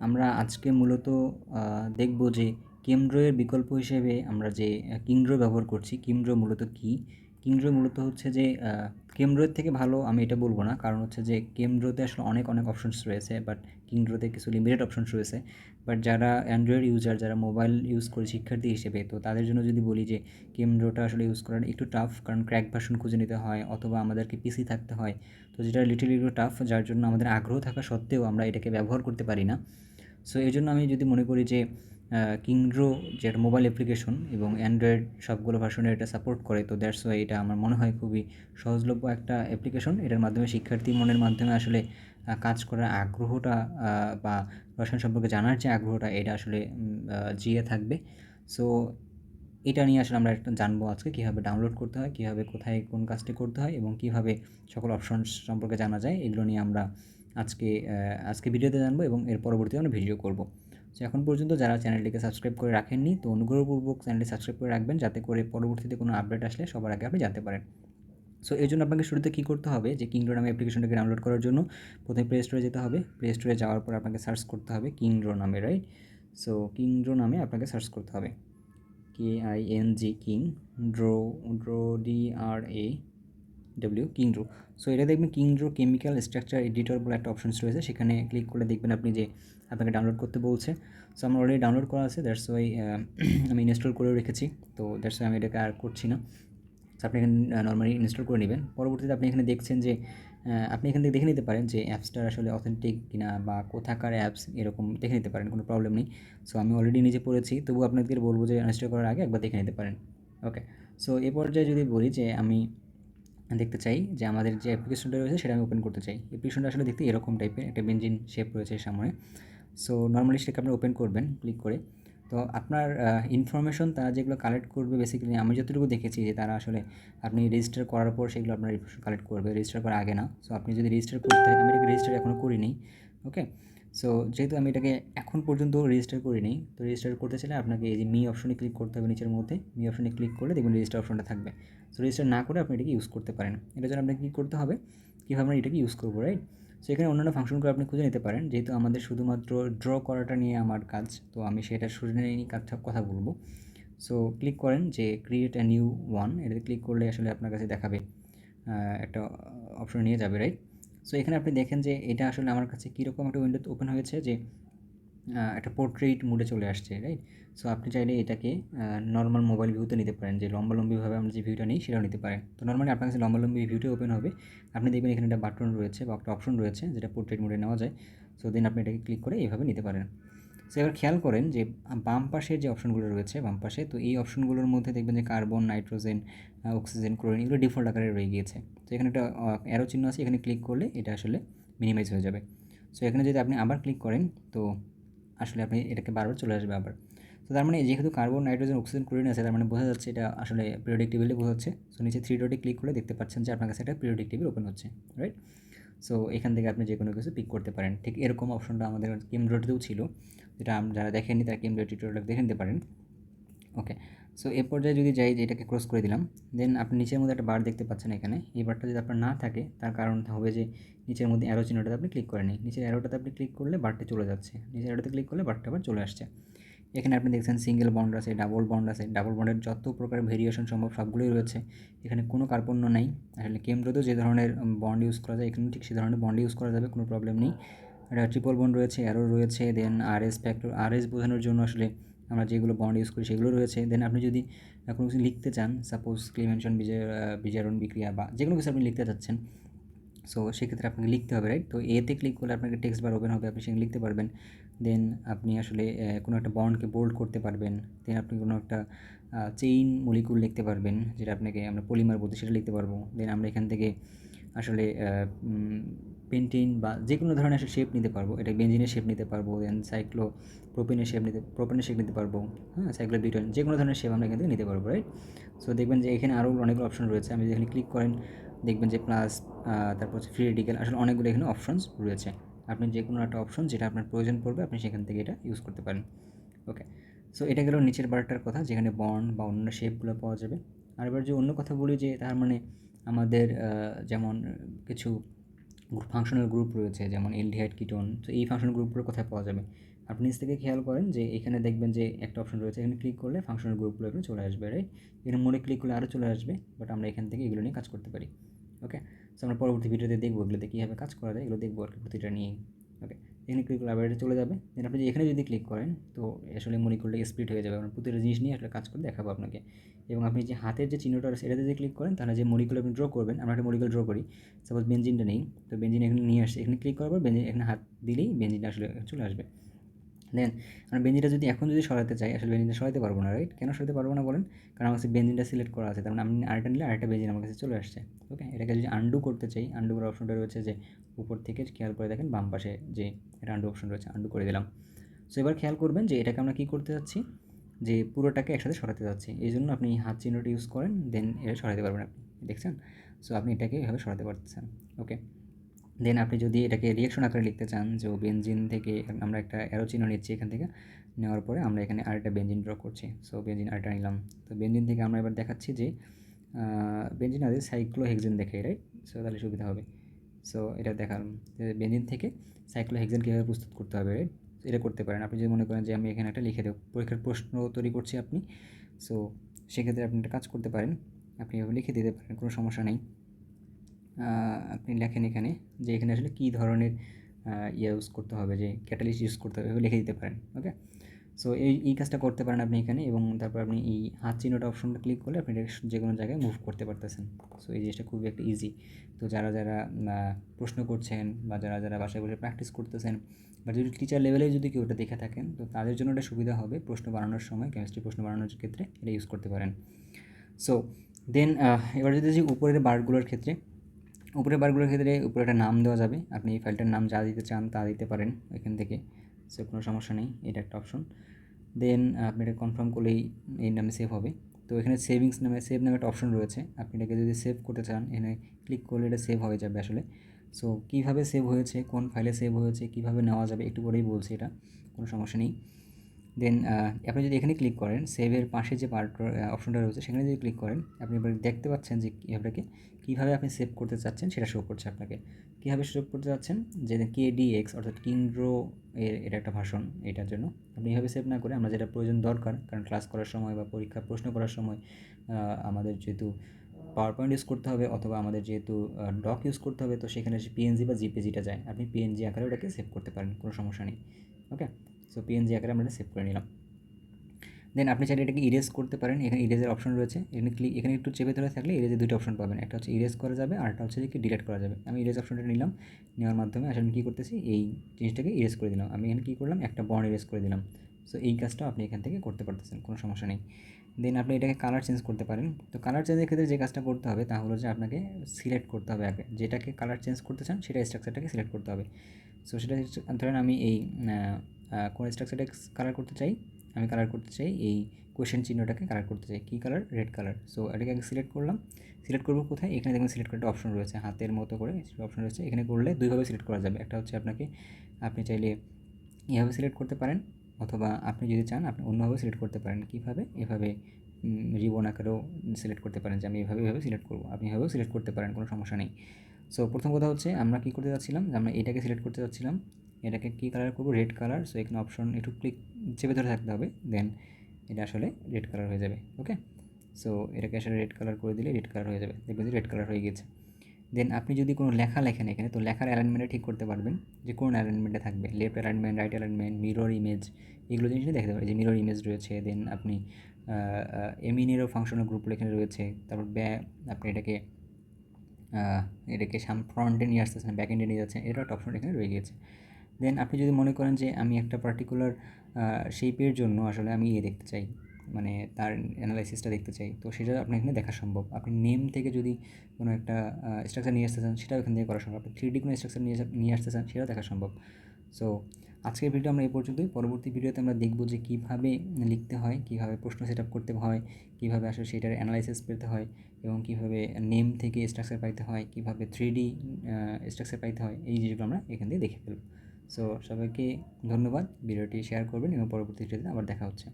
আমরা আজকে মূলত দেখব যে ChemDraw এর বিকল্প হিসেবে আমরা যে ChemDraw ব্যবহার করছি। ChemDraw মূলত কী? ChemDraw মূলত হচ্ছে যে ChemDraw এর থেকে ভালো আমি এটা বলব না, কারণ হচ্ছে যে ChemDraw তে আসলে অনেক অপশনস রয়েছে, বাট ChemDraw তে কিছু লিমিটেড অপশনস রয়েছে। বাট যারা অ্যান্ড্রয়েড ইউজার, যারা মোবাইল ইউজ করে শিক্ষার্থী হিসেবে, তো তাদের জন্য যদি বলি যে ChemDrawটা আসলে ইউজ করা একটু টাফ, কারণ ক্র্যাক ভার্সন খুঁজে নিতে হয় অথবা আমাদেরকে পিসি থাকতে হয়। তো যেটা লিটল একটু টাফ, যার জন্য আমাদের আগ্রহ থাকা সত্ত্বেও আমরা এটাকে ব্যবহার করতে পারি না। সো এই জন্য আমি যদি মনে করি যে ChemDraw যে একটা মোবাইল অ্যাপ্লিকেশন এবং অ্যান্ড্রয়েড সবগুলো ভার্সনে এটা সাপোর্ট করে, তো দ্যাটস ওয়াই এটা আমার মনে হয় খুবই সহজলভ্য একটা অ্যাপ্লিকেশন। এটার মাধ্যমে শিক্ষার্থী মনের মাধ্যমে আসলে কাজ করার আগ্রহটা বা রসায়ন সম্পর্কে জানার যে আগ্রহটা, এটা আসলে জিয়ে থাকবে। সো এটা নিয়ে আসলে আমরা একটা জানবো আজকে, কীভাবে ডাউনলোড করতে হয়, কীভাবে কোথায় কোন কাজটি করতে হয় এবং কীভাবে সকল অপশনস সম্পর্কে জানা যায়, এগুলো নিয়ে আমরা আজকে ভিডিওতে জানবো এবং এর পরবর্তীতে আমরা ভিডিও করব। সো এখন পর্যন্ত যারা চ্যানেলটিকে সাবস্ক্রাইব করে রাখেননি, তো অনুগ্রহপূর্বক চ্যানেলটি সাবস্ক্রাইব করে রাখবেন, যাতে করে পরবর্তীতে কোনো আপডেট আসলে সবার আগে আপনি জানতে পারেন। সো এর জন্য আপনাকে শুরুতে কী করতে হবে, যে ChemDraw নামে অ্যাপ্লিকেশনটাকে ডাউনলোড করার জন্য প্রথমে প্লে স্টোরে যেতে হবে। প্লে স্টোরে যাওয়ার পর আপনাকে সার্চ করতে হবে ChemDraw নামে, রাইট? সো ChemDraw নামে আপনাকে সার্চ করতে হবে, KING, king, DRAW, ChemDraw। So এটা দেখবেন ChemDraw কেমিক্যাল স্ট্রাকচার এডিটর বলে একটা অপশনস রয়েছে, সেখানে ক্লিক করলে দেখবেন আপনি যে আপনাকে ডাউনলোড করতে বলছে। সো আমার অলরেডি ডাউনলোড করা আছে, দ্যাটস ওয়াই আমি ইনস্টল করেও রেখেছি। তো দ্যাটস ওয়াই আমি এটাকে আর করছি না। সো আপনি এখানে নর্মালি ইনস্টল করে নেবেন। পরবর্তীতে আপনি এখানে দেখছেন যে আপনি এখান থেকে দেখে নিতে পারেন যে অ্যাপসটা আসলে অথেন্টিক কিনা বা কোথাকার অ্যাপস, এরকম দেখে নিতে পারেন, কোনো প্রবলেম নেই। সো আমি অলরেডি নিজে পড়েছি, তবুও আপনাদের বলবো যে ইনস্টল করার আগে একবার দেখে নিতে পারেন। ওকে, সো এ পর্যায়ে যদি বলি যে আমি দেখতে চাই যে আমাদের যে অ্যাপ্লিকেশনটা রয়েছে সেটা আমি ওপেন করতে চাই। অ্যাপ্লিকেশনটা আসলে দেখতে এরকম টাইপের একটা বেঞ্জিন শেপ রয়েছে সামনে। সো নর্মালি সেটাকে আপনি ওপেন করবেন ক্লিক করে। তো আপনার ইনফরমেশন তারা যেগুলো কালেক্ট করবে, বেসিক্যালি আমি যতটুকু দেখেছি যে তারা আসলে আপনি রেজিস্টার করার পর সেগুলো আপনার ইনফরমেশন কালেক্ট করবে, রেজিস্টার করার আগে না। সো আপনি যদি রেজিস্টার করতে, আমি এটাকে রেজিস্টার এখনও করিনি। ওকে, সো যেহেতু আমি এটাকে এখন পর্যন্ত রেজিস্টার করিনি, তো রেজিস্টার করতে চাইলে আপনাকে এই যে মি অপশনে ক্লিক করতে হবে, নিচের মধ্যে মি অপশনে ক্লিক করলে দেখবেন রেজিস্টার অপশনটা থাকবে। সো রেজিস্টার না করে আপনি এটাকে ইউজ করতে পারেন। এটার জন্য আপনাকে কী করতে হবে, কীভাবে আমরা এটাকে ইউজ করবো, রাইট? সো এখানে অন্যান্য ফাংশনগুলো আপনি খুঁজে নিতে পারেন, যেহেতু আমাদের শুধুমাত্র ড্র করাটা নিয়ে আমার কাজ, তো আমি সেটা শুরু নিয়ে কথা বলবো। সো ক্লিক করেন যে ক্রিয়েট অ্যা নিউ ওয়ান, এটাতে ক্লিক করলে আসলে আপনার কাছে দেখাবে একটা অপশন নিয়ে যাবে, রাইট? সো এখানে আপনি দেখেন যে এটা আসলে আমার কাছে কীরকম একটা উইন্ডো ওপেন হয়েছে, যে একটা পোর্ট্রেট মোডে চলে আসছে, রাইট? সো আপনি চাইলে এটাকে নর্মাল মোবাইল ভিউতে নিতে পারেন, যে লম্বালম্বিভাবে আমরা যে ভিউটা নিই সেটাও নিতে পারেন। তো নর্মালি আপনার কাছে লম্বালম্বি ভিউটাই ওপেন হবে। আপনি দেখবেন এখানে একটা বাটন রয়েছে বা একটা অপশন রয়েছে যেটা পোর্ট্রেট মোডে নেওয়া যায়। সো দেন আপনি এটাকে ক্লিক করে এইভাবে নিতে পারেন। সো এবার খেয়াল করেন যে বাম পাশের যে অপশনগুলো রয়েছে বাম পাশে, তো এই অপশনগুলোর মধ্যে দেখবেন যে কার্বন, নাইট্রোজেন, অক্সিজেন, ক্লোরিন, এগুলো ডিফল্ট আকারে রয়ে গিয়েছে। তো এখানে একটা অ্যারো চিহ্ন আছে, এখানে ক্লিক করলে এটা আসলে মিনিমাইজ হয়ে যাবে। সো এখানে যদি আপনি আবার ক্লিক করেন, তো আসলে আপনি এটাকে বারবার চলে আসবে আবার। তো তার মানে যেহেতু কার্বন, নাইট্রোজেন, অক্সিজেন, ক্লোরিন আছে, তার মানে বোঝা যাচ্ছে এটা আসলে পিরিয়ডিক টেবিলে বোঝাচ্ছে। সো নিচে থ্রি ডটে ক্লিক করে দেখতে পাচ্ছেন যে আপনার কাছে একটা পিরিয়ডিক টেবিল ওপেন হচ্ছে, রাইট? সো এখান থেকে আপনি যে কোনো কিছু পিক করতে পারেন। ঠিক এরকম অপশনটা আমাদের ChemDrawতেও ছিল, যেটা যারা দেখেননি তারা ChemDraw টিউটোরিয়াল দেখে নিতে পারেন। ওকে, সো এ পর্যায়ে যদি যাই যে এটাকে ক্রস করে দিলাম, দেন আপনি নিচের মধ্যে একটা বার দেখতে পাচ্ছেন এখানে। এই বারটা যদি আপনার না থাকে, তার কারণ হবে যে নিচের মধ্যে অ্যারো চিহ্নটাতে আপনি ক্লিক করেননি। নিচের অ্যারোটাতে আপনি ক্লিক করলে বারটা চলে যাচ্ছে, নিচের অ্যারোতে ক্লিক করলে বারটা আবার চলে আসছে। এখানে আপনি দেখছেন সিঙ্গেল বন্ড আছে, ডাবল বন্ড আছে, ডাবল বন্ডের যত প্রকার ভেরিয়েশন সম্ভব সবগুলোই রয়েছে। এখানে কোনো কার্পণ্য নাই। আসলে ChemDrawতেও যে ধরনের বন্ড ইউজ করা যায়, এখানেও ঠিক সে ধরনের বন্ড ইউজ করা যাবে, কোনো প্রবলেম নেই। একটা ট্রিপল বন্ড রয়েছে, অ্যারো রয়েছে, দেন আরএস ফ্যাক্টর, আরএস বোঝানোর জন্য আসলে আমরা যেগুলো বন্ড ইউজ করি সেগুলো রয়েছে। দেন আপনি যদি কোনো কিছু লিখতে চান, সাপোজ ক্লিমেনশন, বিজারণ বিক্রিয়া বা যে কোনো কিছু আপনি লিখতে চাচ্ছেন, সো সেক্ষেত্রে আপনাকে লিখতে হবে, রাইট? তো এতে ক্লিক করলে আপনাকে টেক্সট বার ওপেন হবে, আপনি সেখানে লিখতে পারবেন। দেন আপনি আসলে কোনো একটা বন্ডকে বোল্ড করতে পারবেন। দেন আপনি কোনো একটা চেইন মলিকুল লিখতে পারবেন, যেটা আপনাকে আমরা পলিমার বলতে, সেটা লিখতে পারবো। দেন আমরা এখান থেকে আসলে পেন্টিন বা যে কোনো ধরনের আসলে শেপ নিতে পারবো। এটা বেঞ্জিনের শেপ নিতে পারবো, দেন প্রোপেনের শেপ নিতে পারবো, হ্যাঁ, সাইক্লোবিউটেন, যে কোনো ধরনের শেপ আমরা এখান থেকে নিতে পারবো, রাইট? সো দেখবেন যে এখানে আরও অনেকগুলো অপশন রয়েছে। আমি যেখানে ক্লিক করেন দেখবেন যে প্লাস, তারপর হচ্ছে ফ্রি রেডিক্যাল, আসলে অনেকগুলো এখানে অপশনস রয়েছে। আপনি যে কোনো একটা অপশন যেটা আপনার প্রয়োজন পড়বে আপনি সেখান থেকে এটা ইউজ করতে পারেন। ওকে, সো এটা গেল নিচের বারটার কথা, যেখানে বন্ড বা অন্য শেপগুলো পাওয়া যাবে। আর এবার যে অন্য কথা বলি, যে তার মানে আমাদের যেমন কিছু ফাংশনাল গ্রুপ রয়েছে, যেমন এলডিহাইড কিটোন। তো এই ফাংশনাল গ্রুপগুলো কোথায় পাওয়া যাবে? আপনি নিচ থেকে খেয়াল করেন যে এখানে দেখবেন যে একটা অপশন রয়েছে, এখানে ক্লিক করলে ফাংশনাল গ্রুপগুলো এখানে চলে আসবে, রাইট? এখানে মোডে ক্লিক করলে আরও চলে আসবে, বাট আমরা এখান থেকে এগুলো নিয়ে কাজ করতে পারি। ওকে, সো আমরা পরবর্তী ভিডিওতে দেখবো এগুলোতে কীভাবে কাজ করা যায়, এগুলো দেখবো আর কি প্রতিটা নিয়েই। ওকে, এখানে ক্লিক করলে আবার এটা চলে যাবে। দেন আপনি এখানে যদি ক্লিক করেন তো আসলে মলিকুলটা স্প্লিট হয়ে যাবে। আমরা প্রতিটা জিনিস নিয়ে আসলে কাজ করে দেখাবো আপনাকে। এবং আপনি যে হাতের যে চিহ্নটা আছে এটাতে যদি ক্লিক করেন তাহলে যে মলিকুল আপনি ড্র করবেন, আমরা একটা মলিকুল ড্র করি, সাপোজ বেনজিনটা নেই, তো বেনজিন এখানে নিয়ে আসছে, এখানে ক্লিক করার পর বেনজিন এখানে হাত দিলেই বেনজিনটা আসলে চলে আসবে। দেন আমরা বেনজিনটা যদি এখন যদি সরাতে চাই, আসলে বেনজিনটা সরাতে পারবো না, রাইট? কেন সরাতে পারবো না বলেন? কারণ আমার কাছে বেনজিনটা সিলেক্ট করা আছে, তার মানে আমি আরেকটা নিলে আরেকটা বেনজিন আমার কাছে চলে আসছে। ওকে, এটাকে যদি আন্ডু করতে চাই, আন্ডু করার অপশনটা রয়েছে যে উপর থেকে খেয়াল করে দেখেন বাম পাশে যে এটা আন্ডু অপশন রয়েছে, আন্ডু করে দিলাম। সো এবার খেয়াল করবেন যে এটাকে আমরা কী করতে যাচ্ছি, যে পুরোটাকে একসাথে সরাতে যাচ্ছি, এই জন্য আপনি হাত চিহ্নটা ইউজ করেন, দেন এটা সরাতে পারবেন আপনি, দেখছেন? সো আপনি এটাকে এভাবে সরাতে পারতেছেন। ওকে, দেন আপনি যদি এটাকে রিয়াকশন আকারে লিখতে চান, যে বেনজিন থেকে আমরা একটা অ্যারো চিহ্ন নিচ্ছি, এখান থেকে নেওয়ার পরে আমরা এখানে আরেকটা বেনজিন ড্র করছি। সো বেনজিন আরেকটা নিলাম। তো বেনজিন থেকে আমরা এবার দেখাচ্ছি যে বেনজিন আছে সাইক্লোহেক্সেন দেখে, রাইট? সো তাহলে সুবিধা হবে। সো এটা দেখালাম যে বেনজিন থেকে সাইক্লোহেক্সেন কীভাবে প্রস্তুত করতে হবে, রাইট? এটা করতে পারেন। আপনি যদি মনে করেন যে আমি এখানে একটা লিখে দেবো, পরীক্ষার প্রশ্ন তৈরি করছি আপনি, সো সেক্ষেত্রে আপনি একটা কাজ করতে পারেন, আপনি এভাবে লিখে দিতে পারেন, কোনো সমস্যা নেই। আপনি লেখেন এখানে যে এখানে আসলে কী ধরনের ইউজ করতে হবে, যে ক্যাটালিস্ট ইউজ করতে হবে, এভাবে লিখে দিতে পারেন। ওকে, সো এই কাজটা করতে পারেন আপনি এখানে, এবং তারপর আপনি এই হাত চিহ্নটা অপশনটা ক্লিক করলে আপনি যে কোনো জায়গায় মুভ করতে পারতেছেন। সো এই জিনিসটা খুবই একটা ইজি। তো যারা প্রশ্ন করছেন বা যারা বাসায় বসে প্র্যাকটিস করতেছেন, বা যদি টিচার লেভেলে যদি কেউ এটা দেখে থাকেন, তো তাদের জন্য এটা সুবিধা হবে প্রশ্ন বানানোর সময়, কেমিস্ট্রি প্রশ্ন বানানোর ক্ষেত্রে এটা ইউজ করতে পারেন। সো দেন এবার যদি উপরের বারগুলোর ক্ষেত্রে, উপরের বারগুলোর ক্ষেত্রে উপরে একটা নাম দেওয়া যাবে, আপনি এই ফাইলটার নাম যা দিতে চান তা দিতে পারেন এখান থেকে। সো কোনো সমস্যা নেই, এটা একটা অপশন। দেন আপনি এটা কনফার্ম করলেই এই নামে সেভ হবে। তো এখানে সেভ নামে একটা অপশন রয়েছে, আপনি এটাকে যদি সেভ করতে চান এখানে ক্লিক করলে এটা সেভ হয়ে যাবে আসলে। সো কীভাবে সেভ হয়েছে, কোন ফাইলে সেভ হয়েছে, কীভাবে নেওয়া যাবে একটু পরেই বলছি, এটা কোনো সমস্যা নেই। দেন আপনি যদি এখানে ক্লিক করেন, সেভের পাশে যে পার্ট অপশনটা রয়েছে সেখানে যদি ক্লিক করেন, আপনি এবার দেখতে পাচ্ছেন যে এটাকে কীভাবে আপনি সেভ করতে চাচ্ছেন সেটা শো করছে আপনাকে। কীভাবে সেভ করতে চাচ্ছেন, যে KDX অর্থাৎ কিন্ড্রো এটা একটা ভাষণ, এটার জন্য আপনি এভাবে সেভ না করে আমরা যেটা প্রয়োজন দরকার, কারণ ক্লাস করার সময় বা পরীক্ষা প্রশ্ন করার সময় আমাদের যেহেতু পাওয়ার পয়েন্ট ইউজ করতে হবে, অথবা আমাদের যেহেতু ডক ইউজ করতে হবে, তো সেখানে PNG বা JPGটা যায়, আপনি PNG আকারে ওটাকে সেভ করতে পারেন, কোনো সমস্যা নেই। ওকে, সো PNG আকারে আমরা সেভ করে নিলাম। দেন আপনি চাইলে এটাকে ইরেজ করতে পারেন, এখানে ইরেজের অপশন রয়েছে, এখানে একটু চেপে ধরে থাকলে ইরেজের দুটো অপশন পাবেন, একটা হচ্ছে ইরেজ করা যাবে, আরটা হচ্ছে কি ডিলিট করা যাবে। আমি ইরেজ অপশনটা নিলাম, নেওয়ার মাধ্যমে আসলে আমি কী করতেছি, এই জিনিসটাকে ইরেজ করে দিলাম। আমি এখানে কী করলাম, একটা বর্ণ ইরেজ করে দিলাম। সো এই কাজটাও আপনি এখান থেকে করতে পারতেছেন, কোনো সমস্যা নেই। দেন আপনি এটাকে কালার চেঞ্জ করতে পারেন। তো কালার চেঞ্জের ক্ষেত্রে যে কাজটা করতে হবে তা হলো যে আপনাকে সিলেক্ট করতে হবে আগে, যেটাকে কালার চেঞ্জ করতে চান সেটা স্ট্রাকচারটাকে সিলেক্ট করতে হবে। সো সেটা ধরেন আমি এই কোন স্ট্রাকচারটা কালার করতে চাই, আমি কালার করতে চাই এই কোয়েশ্চেন চিহ্নটাকে কালার করতে চাই, কী কালার, রেড কালার। সো এটাকে আগে সিলেক্ট করলাম। সিলেক্ট করবো কোথায়, এখানে দেখবেন সিলেক্ট করার একটা অপশন রয়েছে, হাতের মতো করে অপশন রয়েছে, এখানে করলে দুইভাবে সিলেক্ট করা যাবে। একটা হচ্ছে আপনি চাইলে এভাবে সিলেক্ট করতে পারেন, অথবা আপনি যদি চান আপনি অন্যভাবে সিলেক্ট করতে পারেন। কীভাবে, এভাবে রিবন আকারেও সিলেক্ট করতে পারেন, যে আমি এভাবে সিলেক্ট করবো, আপনি এভাবেও সিলেক্ট করতে পারেন, কোনো সমস্যা নেই। সো প্রথম কথা হচ্ছে আমরা কী করতে যাচ্ছিলাম, যে আমরা এটাকে সিলেক্ট করতে যাচ্ছিলাম, এটাকে কী কালার করবো, রেড কালার। সো এখানে অপশন একটু চেপে ধরে থাকতে হবে, দেন এটা আসলে রেড কালার হয়ে যাবে। ওকে, সো এটাকে আসলে রেড কালার করে দিলে রেড কালার হয়ে যাবে, দেখবেন যে রেড কালার হয়ে গেছে। দেন আপনি যদি কোনো লেখা লেখেন এখানে, তো লেখার অ্যালাইনমেন্টে ঠিক করতে পারবেন যে কোন অ্যালাইনমেন্টে থাকবে, left alignment, right alignment, mirror image, এগুলো জিনিসটা দেখতে পারেন, যে মিরর ইমেজ রয়েছে। দেন আপনি এমিনেরও ফাংশনাল গ্রুপগুলো এখানে রয়েছে। তারপর আপনি এটাকে ফ্রন্টে নিয়ে আসতেছেন, ব্যাক এন্ডে নিয়ে যাচ্ছেন, এটা একটা অপশন এখানে রয়ে গিয়েছে। দেন আপনি যদি মনে করেন যে আমি একটা পার্টিকুলার শেপের জন্য আসলে আমি দেখতে চাই, মানে তার অ্যানালাইসিসটা দেখতে চাই, তো সেটা আপনার এখানে দেখা সম্ভব। আপনি নেম থেকে যদি কোনো একটা স্ট্রাকচার নিয়ে আসতে চান, সেটাও এখান থেকে করা সম্ভব। আপনি 3D কোনো স্ট্রাকচার নিয়ে আসতে চান, সেটাও দেখা সম্ভব। সো আজকের ভিডিও আমরা এই পর্যন্তই। পরবর্তী ভিডিওতে আমরা দেখব যে কীভাবে লিখতে হয়, কীভাবে প্রশ্ন সেট আপ করতে হয়, কীভাবে আসলে সেটার অ্যানালাইসিস পেতে হয়, এবং কীভাবে নেম থেকে স্ট্রাকচার পাইতে হয়, কীভাবে 3D স্ট্রাকচার পাইতে হয়, এই জিনিসগুলো আমরা এখান থেকে দেখে ফেলব। সো সবাইকে ধন্যবাদ, ভিডিওটি শেয়ার করবেন এবং পরবর্তী ভিডিওতে আবার দেখা হচ্ছে।